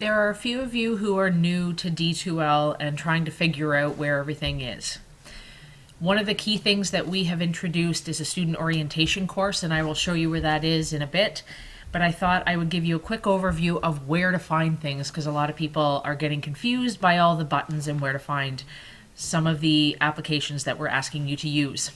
There are a few of you who are new to D2L and trying to figure out where everything is. One of the key things that we have introduced is a student orientation course, and I will show you where that is in a bit. But I thought I would give you a quick overview of where to find things, because a lot of people are getting confused by all the buttons and where to find some of the applications that we're asking you to use.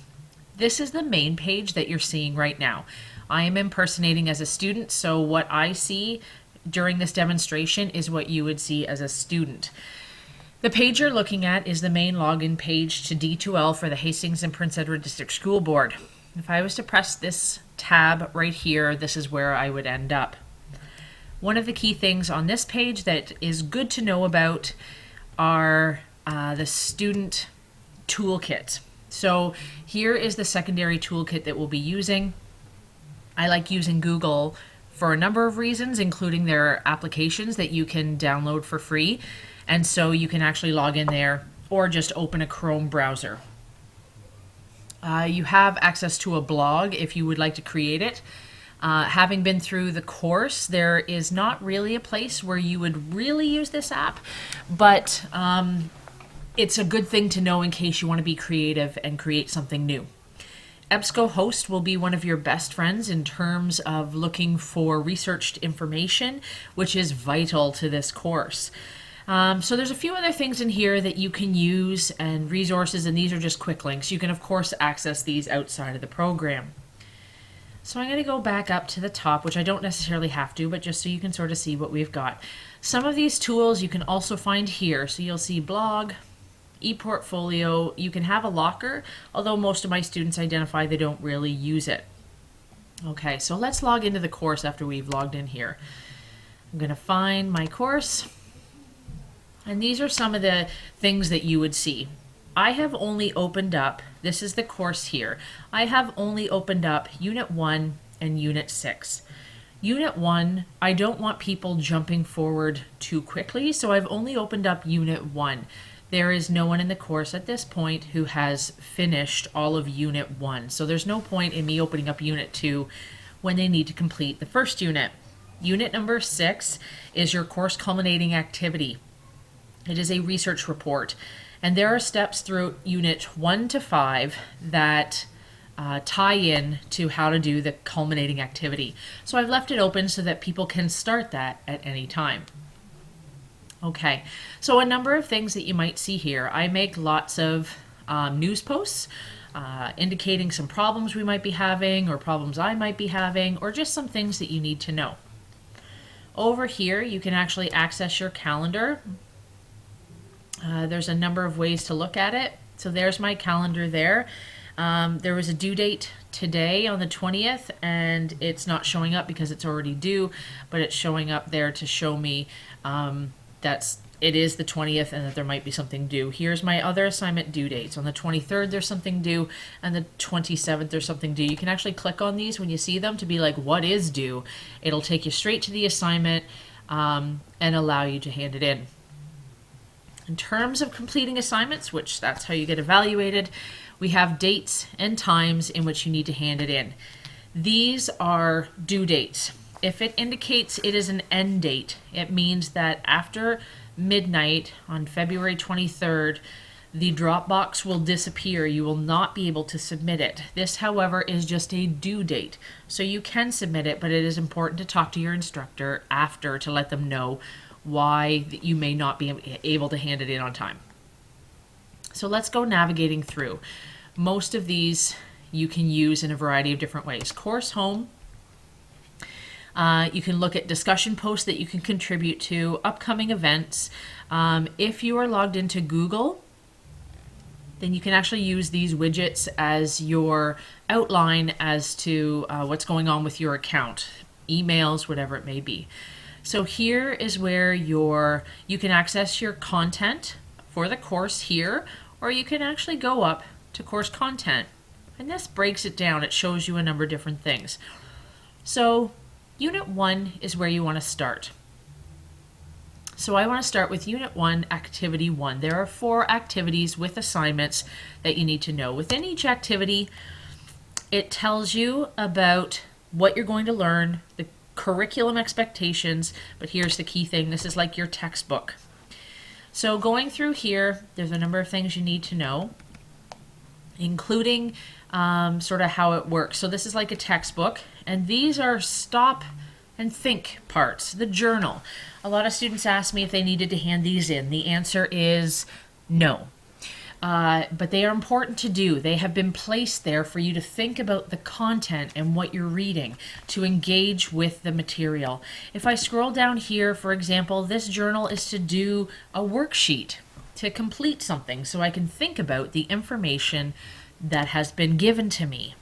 This is the main page that you're seeing right now. I am impersonating as a student, so what I see during this demonstration is what you would see as a student. The page you're looking at is the main login page to D2L for the Hastings and Prince Edward District School Board. If I was to press this tab right here, this is where I would end up. One of the key things on this page that is good to know about are the student toolkit. So here is the secondary toolkit that we'll be using. I like using Google for a number of reasons, including their applications that you can download for free. And so you can actually log in there or just open a Chrome browser. You have access to a blog if you would like to create it. Having been through the course, there is not really a place where you would really use this app, but it's a good thing to know in case you want to be creative and create something new. EBSCOhost will be one of your best friends in terms of looking for researched information, which is vital to this course. So there's a few other things in here that you can use and resources, and these are just quick links. You can of course access these outside of the program. So I'm going to go back up to the top, which I don't necessarily have to, but just so you can sort of see what we've got. Some of these tools you can also find here. So you'll see blog, ePortfolio. You can have a locker, although most of my students identify they don't really use it. Okay, so let's log into the course after we've logged in here. I'm going to find my course, and these are some of the things that you would see. I have only opened up, this is the course here, I have only opened up Unit 1 and Unit 6. Unit 1, I don't want people jumping forward too quickly, so I've only opened up Unit 1. There is no one in the course at this point who has finished all of Unit 1. So there's no point in me opening up Unit 2 when they need to complete the first unit. Unit number 6 is your course culminating activity. It is a research report. And there are steps through Unit 1 to 5 that tie in to how to do the culminating activity. So I've left it open so that people can start that at any time. Okay, so a number of things that you might see here. I make lots of news posts indicating some problems we might be having or problems I might be having or just some things that you need to know. Over here you can actually access your calendar. There's a number of ways to look at it. So there's my calendar there. There was a due date today on the 20th and it's not showing up because it's already due, but it's showing up there to show me it is the 20th and that there might be something due. Here's my other assignment due dates. On the 23rd there's something due, and the 27th there's something due. You can actually click on these when you see them to be like, what is due? It'll take you straight to the assignment and allow you to hand it in. In terms of completing assignments, which that's how you get evaluated, we have dates and times in which you need to hand it in. These are due dates. If it indicates it is an end date, it means that after midnight on February 23rd, the Dropbox will disappear. You will not be able to submit it. This, however, is just a due date. So you can submit it, but it is important to talk to your instructor after to let them know why you may not be able to hand it in on time. So let's go navigating through. Most of these you can use in a variety of different ways. Course home. You can look at discussion posts that you can contribute to, upcoming events. If you are logged into Google, then you can actually use these widgets as your outline as to what's going on with your account, emails, whatever it may be. So here is where you can access your content for the course here, or you can actually go up to course content. And this breaks it down. It shows you a number of different things. So Unit 1 is where you want to start. So I want to start with Unit 1, Activity 1. There are 4 activities with assignments that you need to know. Within each activity, it tells you about what you're going to learn, the curriculum expectations, but here's the key thing. This is like your textbook. So going through here, there's a number of things you need to know, including sort of how it works. So this is like a textbook, and these are stop and think parts, the journal. A lot of students ask me if they needed to hand these in. The answer is no. But they are important to do. They have been placed there for you to think about the content and what you're reading, to engage with the material. If I scroll down here, for example, this journal is to do a worksheet, to complete something, so I can think about the information that has been given to me.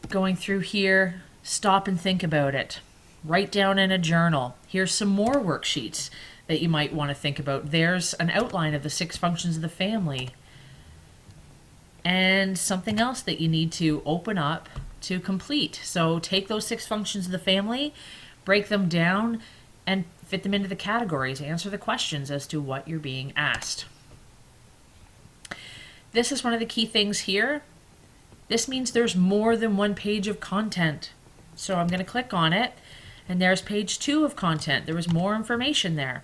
Going through here, stop and think about it. Write down in a journal. Here's some more worksheets that you might want to think about. There's an outline of the 6 functions of the family. And something else that you need to open up to complete. So take those 6 functions of the family, break them down, and fit them into the categories. Answer the questions as to what you're being asked. This is one of the key things here. This means there's more than one page of content. So I'm going to click on it, and there's page 2 of content. There was more information there.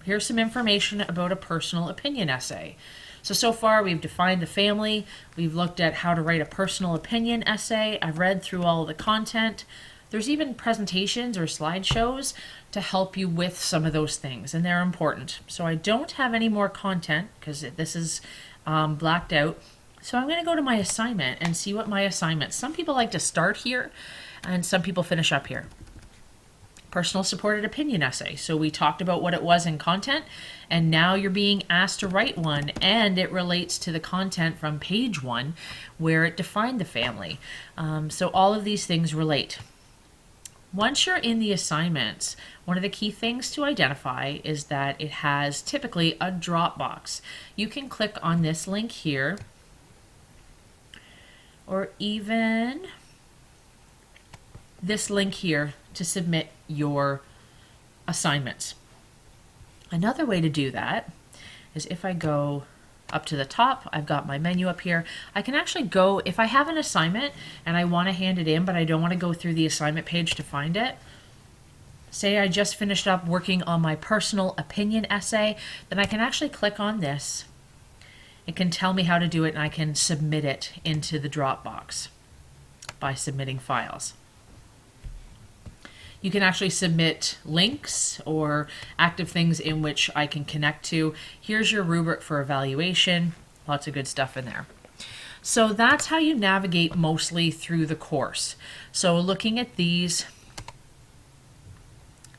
Here's some information about a personal opinion essay. So far we've defined the family. We've looked at how to write a personal opinion essay. I've read through all of the content. There's even presentations or slideshows to help you with some of those things, and they're important. So I don't have any more content because this is blacked out. So I'm going to go to my assignment and see what my assignment. Some people like to start here and some people finish up here. Personal supported opinion essay. So we talked about what it was in content, and now you're being asked to write one, and it relates to the content from page 1 where it defined the family. So all of these things relate. Once you're in the assignments, one of the key things to identify is that it has typically a drop box. You can click on this link here, or even this link here to submit your assignments. Another way to do that is if I go up to the top, I've got my menu up here. I can actually go, if I have an assignment and I want to hand it in, but I don't want to go through the assignment page to find it. Say I just finished up working on my personal opinion essay, then I can actually click on this. It can tell me how to do it, and I can submit it into the Dropbox by submitting files. You can actually submit links or active things in which I can connect to. Here's your rubric for evaluation. Lots of good stuff in there. So that's how you navigate mostly through the course. So looking at these,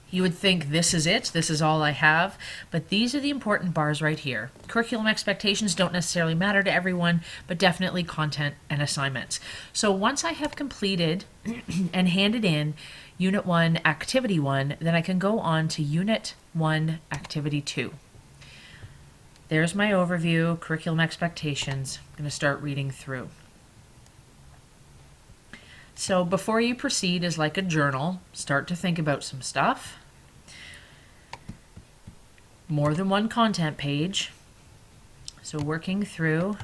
you would think this is it, this is all I have, but these are the important bars right here. Curriculum expectations don't necessarily matter to everyone, but definitely content and assignments. So once I have completed and handed in Unit 1, Activity 1, then I can go on to Unit 1, Activity 2. There's my overview, curriculum expectations. I'm going to start reading through. So before you proceed is like a journal. Start to think about some stuff. More than one content page. So working through,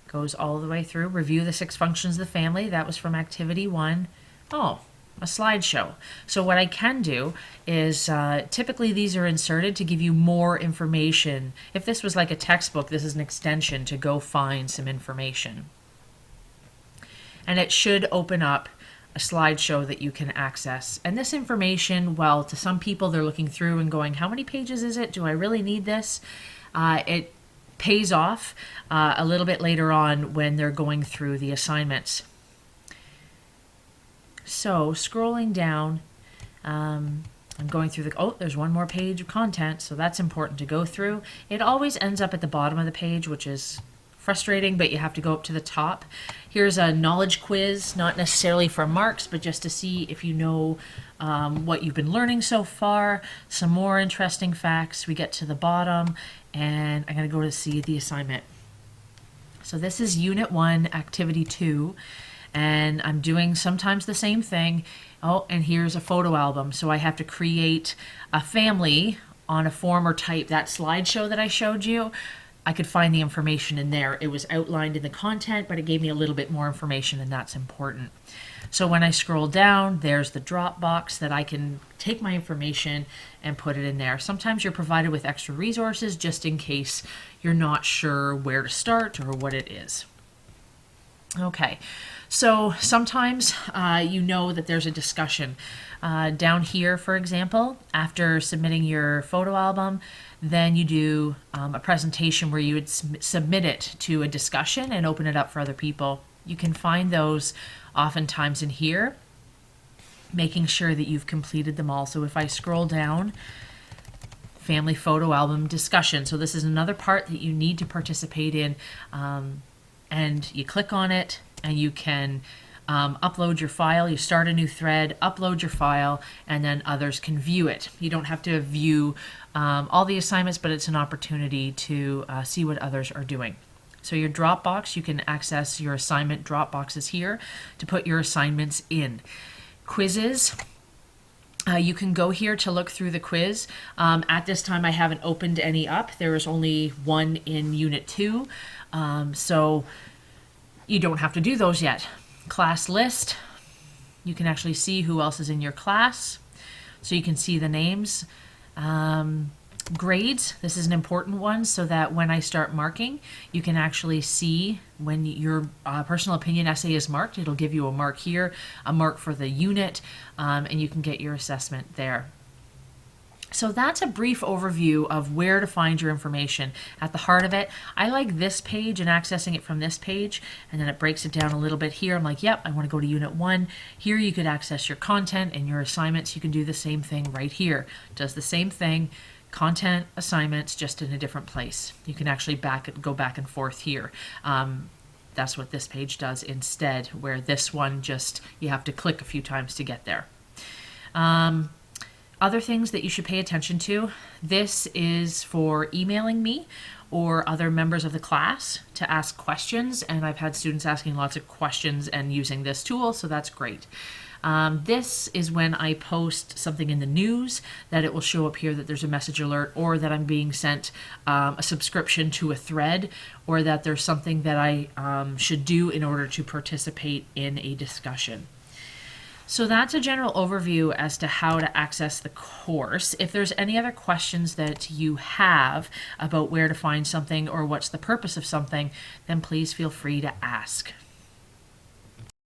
goes all the way through. Review the 6 functions of the family. That was from Activity 1. Oh, a slideshow. So what I can do is, typically these are inserted to give you more information. If this was like a textbook, this is an extension to go find some information. And it should open up a slideshow that you can access. And this information, well, to some people they're looking through and going, how many pages is it? Do I really need this? It pays off a little bit later on when they're going through the assignments. So scrolling down, I'm going through there's one more page of content, so that's important to go through. It always ends up at the bottom of the page, which is frustrating, but you have to go up to the top. Here's a knowledge quiz, not necessarily for marks, but just to see if you know what you've been learning so far. Some more interesting facts. We get to the bottom, and I'm going to go to see the assignment. So this is Unit 1, Activity 2. And I'm doing sometimes the same thing. Oh, and here's a photo album. So I have to create a family on a form or type. That slideshow that I showed you, I could find the information in there. It was outlined in the content, but it gave me a little bit more information, and that's important. So when I scroll down, there's the drop box that I can take my information and put it in there. Sometimes you're provided with extra resources just in case you're not sure where to start or what it is. Okay, so sometimes you know that there's a discussion. Down here, for example, after submitting your photo album, then you do a presentation where you would submit it to a discussion and open it up for other people. You can find those oftentimes in here, making sure that you've completed them all. So if I scroll down, family photo album discussion. So this is another part that you need to participate in, and you click on it and you can upload your file. You start a new thread, upload your file, and then others can view it. You don't have to view all the assignments, but it's an opportunity to see what others are doing. So your Dropbox, you can access your assignment Dropboxes here to put your assignments in. Quizzes, you can go here to look through the quiz. At this time, I haven't opened any up. There is only one in Unit 2, so you don't have to do those yet. Class list, you can actually see who else is in your class, so you can see the names. Grades, this is an important one, so that when I start marking, you can actually see when your personal opinion essay is marked. It'll give you a mark here, a mark for the unit, and you can get your assessment there. So that's a brief overview of where to find your information. At the heart of it, I like this page and accessing it from this page, and then it breaks it down a little bit here. I'm like, yep, I want to go to Unit 1. Here you could access your content and your assignments. You can do the same thing right here. It does the same thing. Content, assignments, just in a different place. You can actually go back and forth here. That's what this page does instead, where this one just, you have to click a few times to get there. Other things that you should pay attention to, this is for emailing me or other members of the class to ask questions, and I've had students asking lots of questions and using this tool, so that's great. This is when I post something in the news that it will show up here that there's a message alert, or that I'm being sent a subscription to a thread, or that there's something that I should do in order to participate in a discussion. So that's a general overview as to how to access the course. If there's any other questions that you have about where to find something or what's the purpose of something, then please feel free to ask.